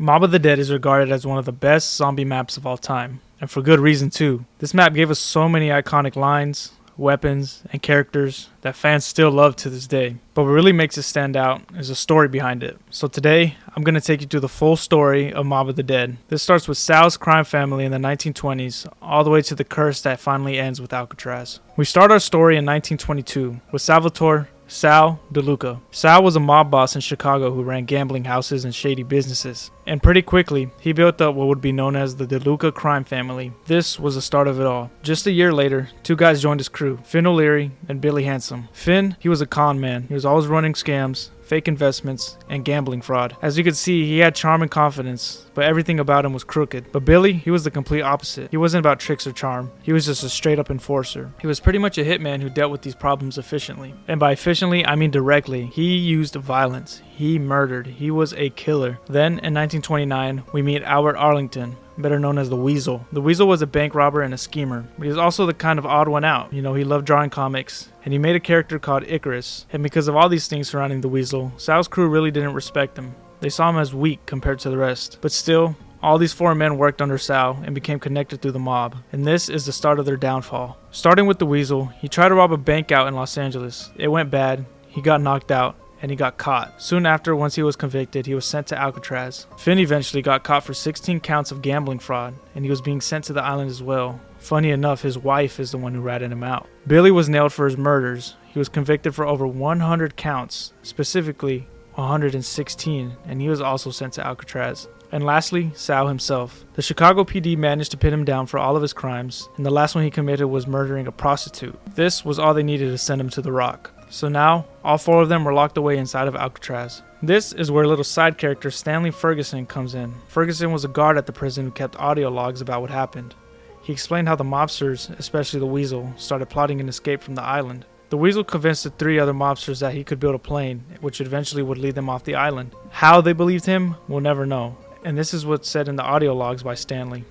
Mob of the Dead is regarded as one of the best zombie maps of all time, and for good reason too. This map gave us so many iconic lines, weapons, and characters that fans still love to this day. But what really makes it stand out is the story behind it. So today, I'm going to take you through the full story of Mob of the Dead. This starts with Sal's crime family in the 1920s, all the way to the curse that finally ends with Alcatraz. We start our story in 1922 with Salvatore Sal DeLuca. Sal was a mob boss in Chicago who ran gambling houses and shady businesses. And pretty quickly, he built up what would be known as the DeLuca crime family. This was the start of it all. Just a year later, two guys joined his crew, Finn O'Leary and Billy Handsome. Finn, he was a con man. He was always running scams, fake investments, and gambling fraud. As you could see, he had charm and confidence, but everything about him was crooked. But Billy, he was the complete opposite. He wasn't about tricks or charm. He was just a straight up enforcer. He was pretty much a hitman who dealt with these problems efficiently. And by efficiently, I mean directly. He used violence. He murdered. He was a killer. Then, in 1929, we meet Albert Arlington, better known as the Weasel. The Weasel was a bank robber and a schemer, but he was also the kind of odd one out. You know, he loved drawing comics, and he made a character called Icarus. And because of all these things surrounding the Weasel, Sal's crew really didn't respect him. They saw him as weak compared to the rest. But still, all these four men worked under Sal and became connected through the mob. And this is the start of their downfall. Starting with the Weasel, he tried to rob a bank out in Los Angeles. It went bad, he got knocked out, and he got caught. Soon after, once he was convicted, he was sent to Alcatraz. Finn eventually got caught for 16 counts of gambling fraud, and he was being sent to the island as well. Funny enough, his wife is the one who ratted him out. Billy was nailed for his murders. He was convicted for over 100 counts, specifically 116, and he was also sent to Alcatraz. And lastly, Sal himself. The Chicago PD managed to pin him down for all of his crimes, and the last one he committed was murdering a prostitute. This was all they needed to send him to the Rock. So now, all four of them were locked away inside of Alcatraz. This is where little side character Stanley Ferguson comes in. Ferguson was a guard at the prison who kept audio logs about what happened. He explained how the mobsters, especially the Weasel, started plotting an escape from the island. The Weasel convinced the three other mobsters that he could build a plane, which eventually would lead them off the island. How they believed him, we'll never know. And this is what's said in the audio logs by Stanley.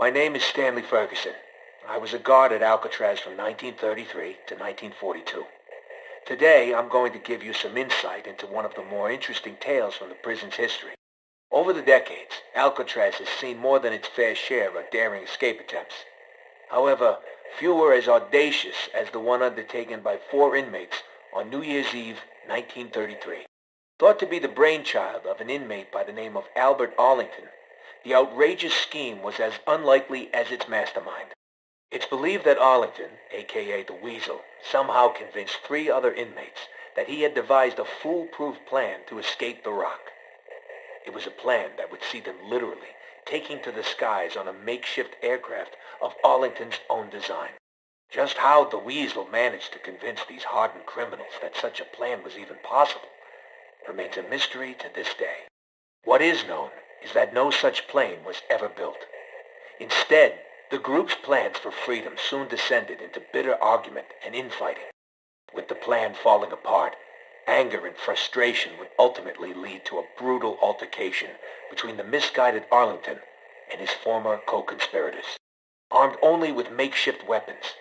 My name is Stanley Ferguson. I was a guard at Alcatraz from 1933 to 1942. Today, I'm going to give you some insight into one of the more interesting tales from the prison's history. Over the decades, Alcatraz has seen more than its fair share of daring escape attempts. However, few were as audacious as the one undertaken by 4 inmates on New Year's Eve, 1933. Thought to be the brainchild of an inmate by the name of Albert Arlington, the outrageous scheme was as unlikely as its mastermind. It's believed that Arlington, aka the Weasel, somehow convinced 3 other inmates that he had devised a foolproof plan to escape the Rock. It was a plan that would see them literally taking to the skies on a makeshift aircraft of Arlington's own design. Just how the Weasel managed to convince these hardened criminals that such a plan was even possible remains a mystery to this day. What is known is that no such plane was ever built. Instead, the group's plans for freedom soon descended into bitter argument and infighting. With the plan falling apart, anger and frustration would ultimately lead to a brutal altercation between the misguided Arlington and his former co-conspirators. Armed only with makeshift weapons,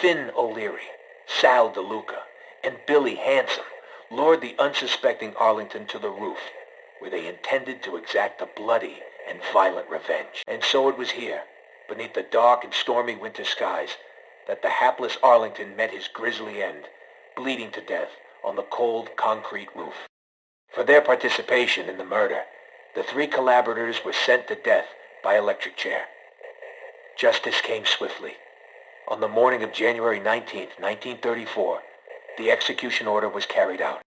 Finn O'Leary, Sal DeLuca, and Billy Handsome lured the unsuspecting Arlington to the roof, where they intended to exact a bloody and violent revenge. And so it was here, beneath the dark and stormy winter skies, that the hapless Arlington met his grisly end, bleeding to death on the cold concrete roof. For their participation in the murder, the 3 collaborators were sent to death by electric chair. Justice came swiftly. On the morning of January 19th, 1934, the execution order was carried out.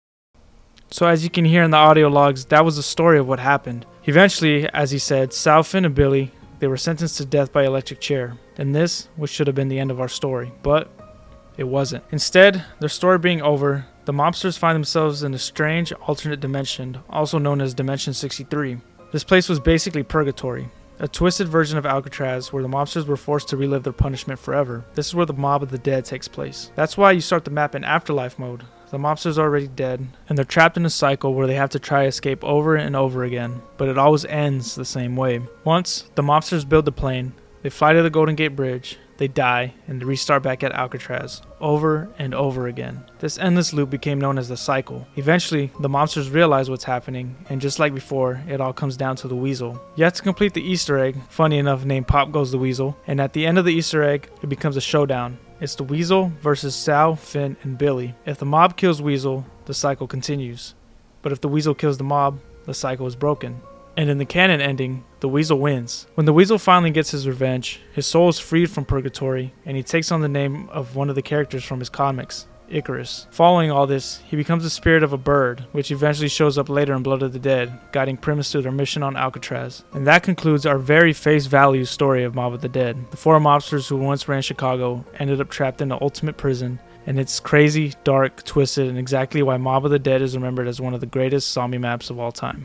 So as you can hear in the audio logs, that was the story of what happened. Eventually, as he said, Sal, Finn, and Billy, they were sentenced to death by electric chair. And this, which should have been the end of our story, but it wasn't. Instead, their story being over, the mobsters find themselves in a strange alternate dimension, also known as Dimension 63. This place was basically Purgatory, a twisted version of Alcatraz where the mobsters were forced to relive their punishment forever. This is where the Mob of the Dead takes place. That's why you start the map in afterlife mode. The mobsters are already dead, and they're trapped in a cycle where they have to try escape over and over again, but it always ends the same way. Once the mobsters build the plane, they fly to the Golden Gate Bridge, they die, and they restart back at Alcatraz, over and over again. This endless loop became known as the cycle. Eventually, the mobsters realize what's happening, and just like before, it all comes down to the weasel. You have to complete the Easter egg, funny enough named Pop Goes the Weasel, and at the end of the Easter egg, it becomes a showdown. It's the Weasel versus Sal, Finn, and Billy. If the mob kills Weasel, the cycle continues. But if the Weasel kills the mob, the cycle is broken. And in the canon ending, the Weasel wins. When the Weasel finally gets his revenge, his soul is freed from Purgatory, and he takes on the name of one of the characters from his comics, Icarus. Following all this, he becomes the spirit of a bird, which eventually shows up later in Blood of the Dead, guiding Primus through their mission on Alcatraz. And that concludes our very face value story of Mob of the Dead. The 4 mobsters who once ran Chicago ended up trapped in the ultimate prison, and it's crazy, dark, twisted, and exactly why Mob of the Dead is remembered as one of the greatest zombie maps of all time.